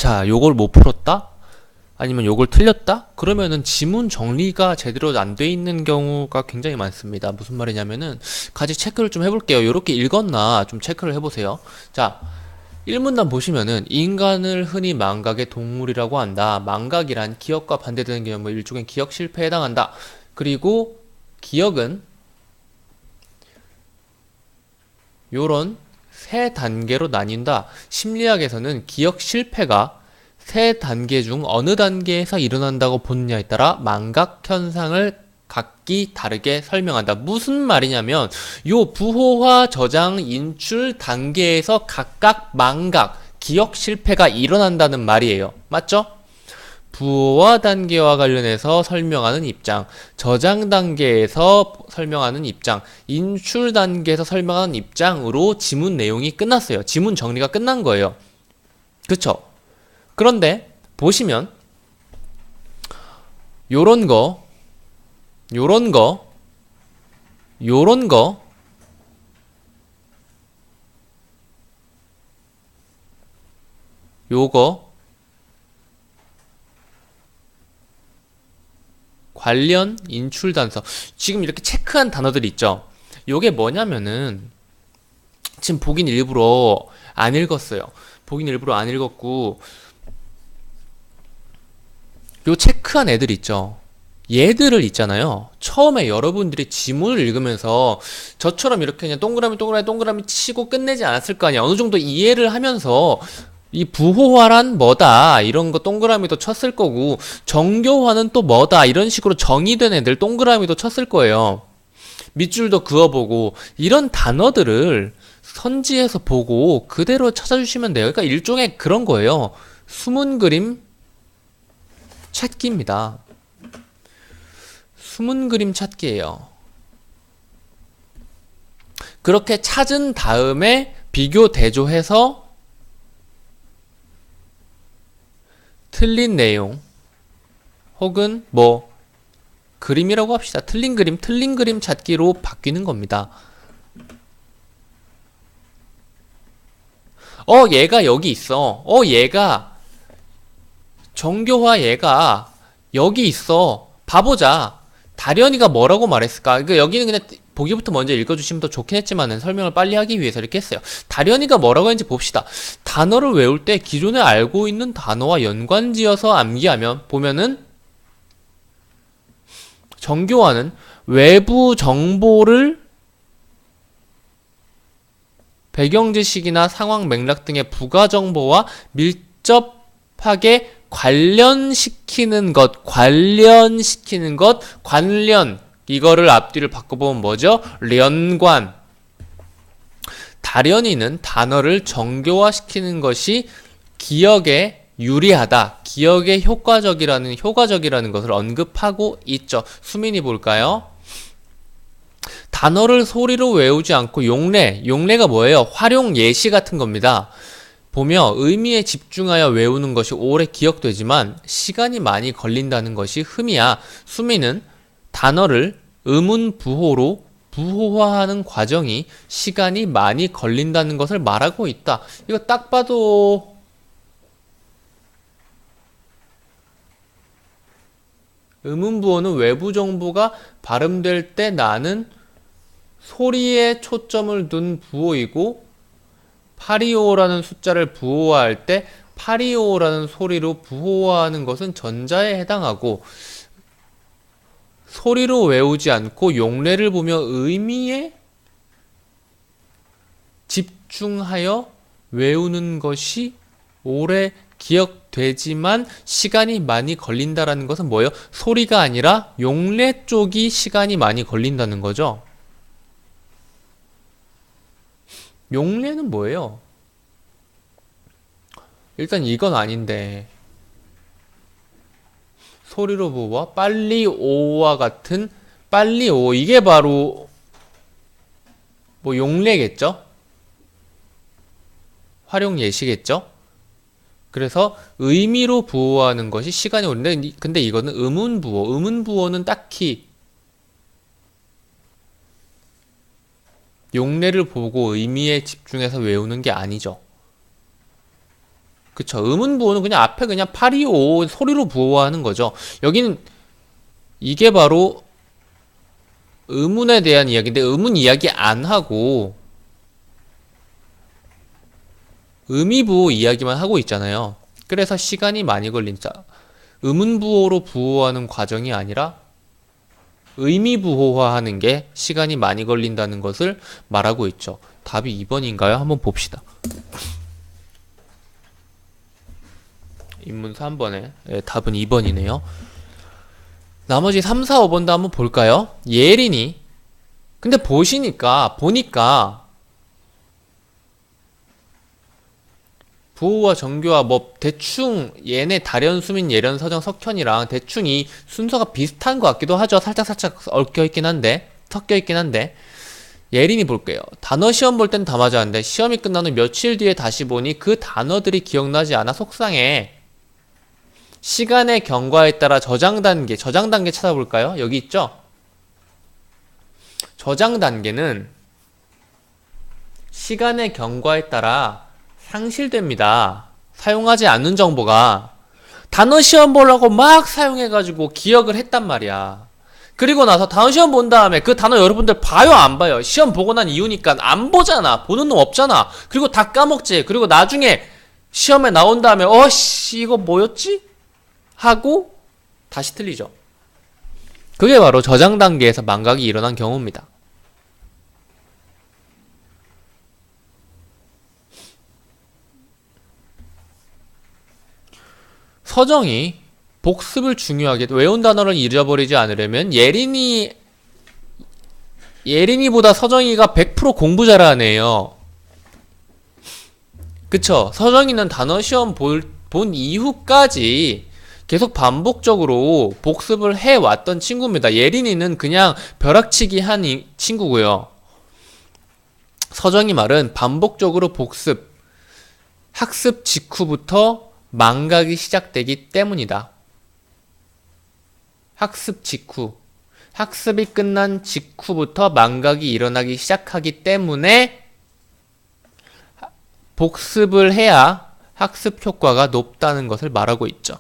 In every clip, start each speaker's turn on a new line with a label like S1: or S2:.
S1: 자, 요걸 못 풀었다? 아니면 요걸 틀렸다? 그러면은 지문 정리가 제대로 안 돼 있는 경우가 굉장히 많습니다. 무슨 말이냐면은 같이 체크를 좀 해볼게요. 요렇게 읽었나 좀 체크를 해보세요. 자, 1문단 보시면은 인간을 흔히 망각의 동물이라고 한다. 망각이란 기억과 반대되는 개념, 뭐 일종의 기억 실패에 해당한다. 그리고 기억은 요런 세 단계로 나뉜다. 심리학에서는 기억 실패가 세 단계 중 어느 단계에서 일어난다고 보느냐에 따라 망각 현상을 각기 다르게 설명한다. 무슨 말이냐면 요 부호화, 저장, 인출 단계에서 각각 망각, 기억 실패가 일어난다는 말이에요. 맞죠? 부호화 단계와 관련해서 설명하는 입장, 저장 단계에서 설명하는 입장, 인출 단계에서 설명하는 입장으로 지문 내용이 끝났어요. 지문 정리가 끝난 거예요. 그쵸? 그런데 보시면 요런 거, 요런 거, 요런 거, 요거 관련 인출 단서. 지금 이렇게 체크한 단어들 있죠? 요게 뭐냐면은 지금 보긴 일부러 안 읽었어요. 보긴 일부러 안 읽었고 요 체크한 애들 있죠? 얘들을 있잖아요. 처음에 여러분들이 지문을 읽으면서 저처럼 이렇게 그냥 동그라미 동그라미 동그라미 치고 끝내지 않았을 거 아니야. 어느 정도 이해를 하면서 이 부호화란 뭐다 이런 거 동그라미도 쳤을 거고 정교화는 또 뭐다 이런 식으로 정의된 애들 동그라미도 쳤을 거예요. 밑줄도 그어보고 이런 단어들을 선지해서 보고 그대로 찾아주시면 돼요. 그러니까 일종의 그런 거예요. 숨은 그림 찾기입니다. 숨은 그림 찾기예요. 그렇게 찾은 다음에 비교 대조해서 틀린 내용 혹은 뭐 그림이라고 합시다. 틀린 그림 찾기로 바뀌는 겁니다. 얘가 여기 있어. 얘가 정교화 얘가 여기 있어. 봐보자. 다련이가 뭐라고 말했을까? 그러니까 여기는 그냥 보기부터 먼저 읽어주시면 더 좋긴 했지만은 설명을 빨리 하기 위해서 이렇게 했어요. 다련이가 뭐라고 했는지 봅시다. 단어를 외울 때 기존에 알고 있는 단어와 연관지어서 암기하면 보면은 정교화는 외부 정보를 배경 지식이나 상황 맥락 등의 부가 정보와 밀접하게 관련시키는 것, 관련. 이거를 앞뒤를 바꿔보면 뭐죠? 연관. 다련이는 단어를 정교화시키는 것이 기억에 유리하다. 기억에 효과적이라는 것을 언급하고 있죠. 수민이 볼까요? 단어를 소리로 외우지 않고 용례가 뭐예요? 활용 예시 같은 겁니다. 보며 의미에 집중하여 외우는 것이 오래 기억되지만 시간이 많이 걸린다는 것이 흠이야. 수미는 단어를 의문 부호로 부호화하는 과정이 시간이 많이 걸린다는 것을 말하고 있다. 이거 딱 봐도 의문부호는 외부 정보가 발음될 때 나는 소리에 초점을 둔 부호이고 825라는 숫자를 부호화할 때 825라는 소리로 부호화하는 것은 전자에 해당하고 소리로 외우지 않고 용례를 보며 의미에 집중하여 외우는 것이 오래 기억되지만 시간이 많이 걸린다라는 것은 뭐예요? 소리가 아니라 용례 쪽이 시간이 많이 걸린다는 거죠. 용례는 뭐예요? 일단 이건 아닌데 소리로 보와 빨리 오와 같은 빨리 오 이게 바로 뭐 용례겠죠? 활용 예시겠죠? 그래서 의미로 부호하는 것이 시간이 오는데 근데 이거는 의문부호 의문부호는 딱히 용례를 보고 의미에 집중해서 외우는 게 아니죠. 그쵸. 의문부호는 그냥 앞에 그냥 825 소리로 부호하는 거죠. 여기는 이게 바로 의문에 대한 이야기인데 의문 이야기 안 하고 의미부호 이야기만 하고 있잖아요. 그래서 시간이 많이 걸린다. 의문부호로 부호하는 과정이 아니라 의미부호화하는 게 시간이 많이 걸린다는 것을 말하고 있죠. 답이 2번인가요? 한번 봅시다. 인문 3번에 답은 2번이네요. 나머지 3, 4, 5번도 한번 볼까요? 예린이 근데 보니까 부호와 정교와 뭐 대충 얘네 다련, 수민, 예련, 서정, 석현이랑 대충 이 순서가 비슷한 것 같기도 하죠. 살짝 섞여 있긴 한데 예린이 볼게요. 단어 시험 볼 땐 다 맞았는데 시험이 끝난 후 며칠 뒤에 다시 보니 그 단어들이 기억나지 않아 속상해. 시간의 경과에 따라 저장 단계 찾아볼까요? 여기 있죠? 저장 단계는 시간의 경과에 따라 상실됩니다. 사용하지 않는 정보가 단어 시험 보려고 막 사용해가지고 기억을 했단 말이야. 그리고 나서 단어 시험 본 다음에 그 단어 여러분들 봐요 안 봐요? 시험 보고 난 이후니까 안 보잖아. 보는 놈 없잖아. 그리고 다 까먹지. 그리고 나중에 시험에 나온 다음에 어씨 이거 뭐였지? 하고 다시 틀리죠. 그게 바로 저장 단계에서 망각이 일어난 경우입니다. 서정이 복습을 중요하게 외운 단어를 잊어버리지 않으려면 예린이보다 서정이가 100% 공부 잘하네요. 그쵸? 서정이는 단어 시험 본 이후까지 계속 반복적으로 복습을 해왔던 친구입니다. 예린이는 그냥 벼락치기 한 친구고요. 서정이 말은 반복적으로 학습 직후부터 망각이 시작되기 때문이다. 학습이 끝난 직후부터 망각이 일어나기 시작하기 때문에 복습을 해야 학습 효과가 높다는 것을 말하고 있죠.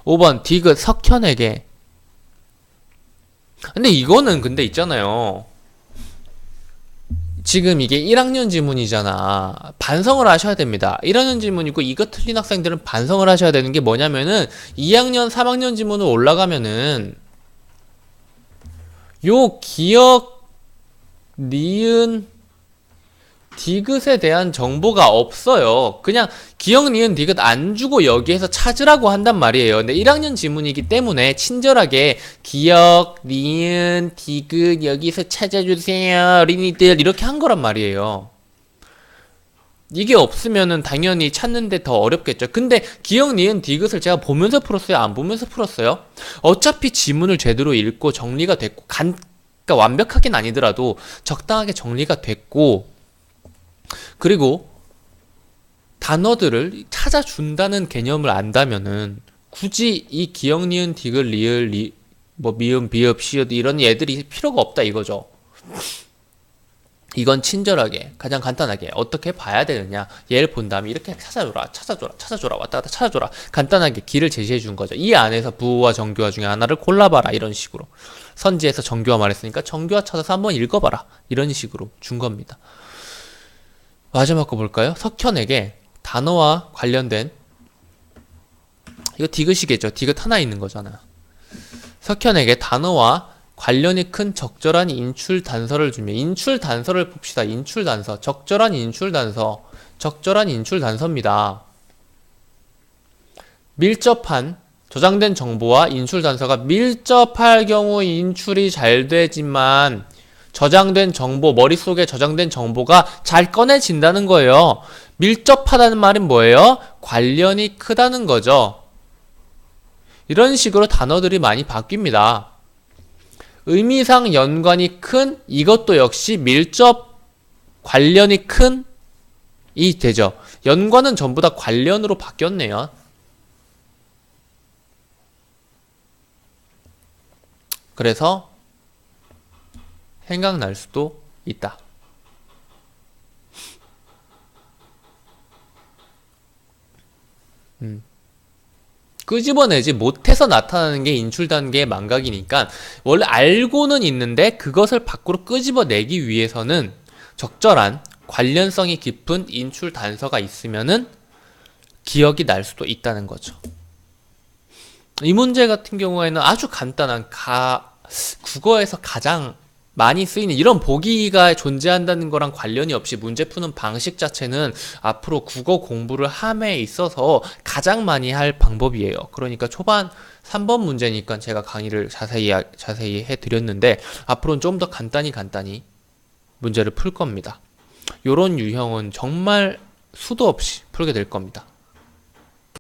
S1: 5번 디귿 석현에게 근데 이거는 근데 있잖아요. 지금 이게 1학년 지문이잖아. 반성을 하셔야 됩니다. 1학년 지문이고 이거 틀린 학생들은 반성을 하셔야 되는 게 뭐냐면은 2학년, 3학년 지문으로 올라가면은 요 기억, 니은, 디귿에 대한 정보가 없어요. 그냥 기억, 니은, 디귿 안 주고 여기에서 찾으라고 한단 말이에요. 근데 1학년 지문이기 때문에 친절하게 기억, 니은, 디귿 여기서 찾아주세요. 어린이들 이렇게 한 거란 말이에요. 이게 없으면은 당연히 찾는데 더 어렵겠죠. 근데 기억, 니은, 디귿을 제가 보면서 풀었어요? 안 보면서 풀었어요? 어차피 지문을 제대로 읽고 정리가 됐고 그러니까 완벽하긴 아니더라도 적당하게 정리가 됐고 그리고 단어들을 찾아준다는 개념을 안다면은 굳이 이 기억, 니은, 디귿, 리을, 뭐 미음, 비읍, 시읒 이런 얘들이 필요가 없다 이거죠. 이건 친절하게 가장 간단하게 어떻게 봐야 되느냐 얘를 본 다음에 이렇게 찾아줘라 왔다 갔다 찾아줘라 간단하게 길을 제시해 준 거죠. 이 안에서 부호와 정교화 중에 하나를 골라봐라 이런 식으로 선지에서 정교화 말했으니까 정교화 찾아서 한번 읽어봐라 이런 식으로 준 겁니다. 마지막 거 볼까요? 석현에게 단어와 관련된 이거 디귿이겠죠. 디귿 하나 있는 거잖아. 석현에게 단어와 관련이 큰 적절한 인출 단서를 주며 인출 단서를 봅시다. 인출 단서 적절한 인출 단서입니다. 밀접한 저장된 정보와 인출 단서가 밀접할 경우 인출이 잘 되지만 저장된 정보, 머릿속에 저장된 정보가 잘 꺼내진다는 거예요. 밀접하다는 말은 뭐예요? 관련이 크다는 거죠. 이런 식으로 단어들이 많이 바뀝니다. 의미상 연관이 큰 이것도 역시 밀접 관련이 큰 이 되죠. 연관은 전부 다 관련으로 바뀌었네요. 그래서 생각날 수도 있다. 끄집어내지 못해서 나타나는 게 인출 단계의 망각이니까 원래 알고는 있는데 그것을 밖으로 끄집어내기 위해서는 적절한 관련성이 깊은 인출 단서가 있으면은 기억이 날 수도 있다는 거죠. 이 문제 같은 경우에는 아주 간단한 국어에서 가장 많이 쓰이는 이런 보기가 존재한다는 거랑 관련이 없이 문제 푸는 방식 자체는 앞으로 국어 공부를 함에 있어서 가장 많이 할 방법이에요. 그러니까 초반 3번 문제니까 제가 강의를 자세히 해드렸는데 앞으로는 좀 더 간단히 문제를 풀 겁니다. 요런 유형은 정말 수도 없이 풀게 될 겁니다.